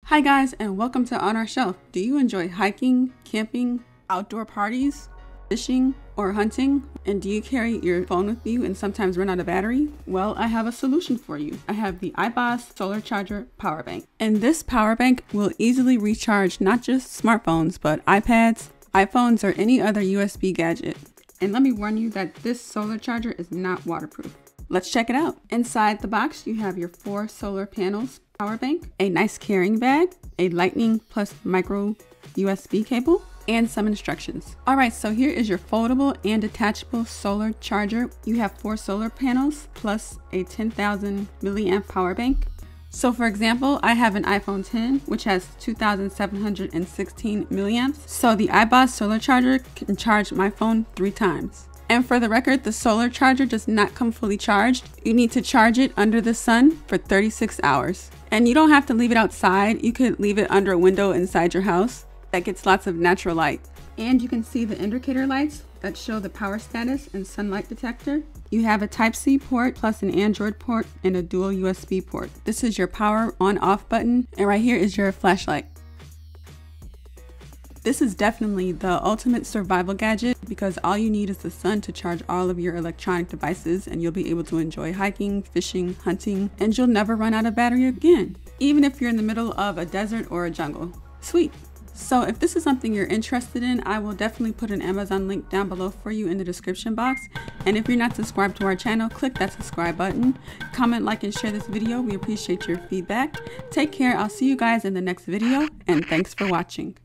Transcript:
Hi guys, and welcome to On Our Shelf. Do you enjoy hiking, camping, outdoor parties, fishing, or hunting? And do you carry your phone with you and sometimes run out of battery? Well, I have a solution for you. I have the iBoss Solar Charger Power Bank. And this power bank will easily recharge not just smartphones, but iPads, iPhones, or any other USB gadget. And let me warn you that this solar charger is not waterproof. Let's check it out. Inside the box, you have your 4 solar panels, power bank, a nice carrying bag, a lightning plus micro USB cable, and some instructions. All right, so here is your foldable and detachable solar charger. You have 4 solar panels plus a 10,000 milliamp power bank. So for example, I have an iPhone 10, which has 2,716 milliamps. So the iBoss solar charger can charge my phone 3 times. And for the record, the solar charger does not come fully charged. You need to charge it under the sun for 36 hours. And you don't have to leave it outside. You could leave it under a window inside your house that gets lots of natural light. And you can see the indicator lights that show the power status and sunlight detector. You have a Type-C port plus an Android port and a dual USB port. This is your power on-off button, and right here is your flashlight. This is definitely the ultimate survival gadget because all you need is the sun to charge all of your electronic devices, and you'll be able to enjoy hiking, fishing, hunting, and you'll never run out of battery again, even if you're in the middle of a desert or a jungle. Sweet. So if this is something you're interested in, I will definitely put an Amazon link down below for you in the description box. And if you're not subscribed to our channel, click that subscribe button. Comment, like, and share this video. We appreciate your feedback. Take care. I'll see you guys in the next video, and thanks for watching.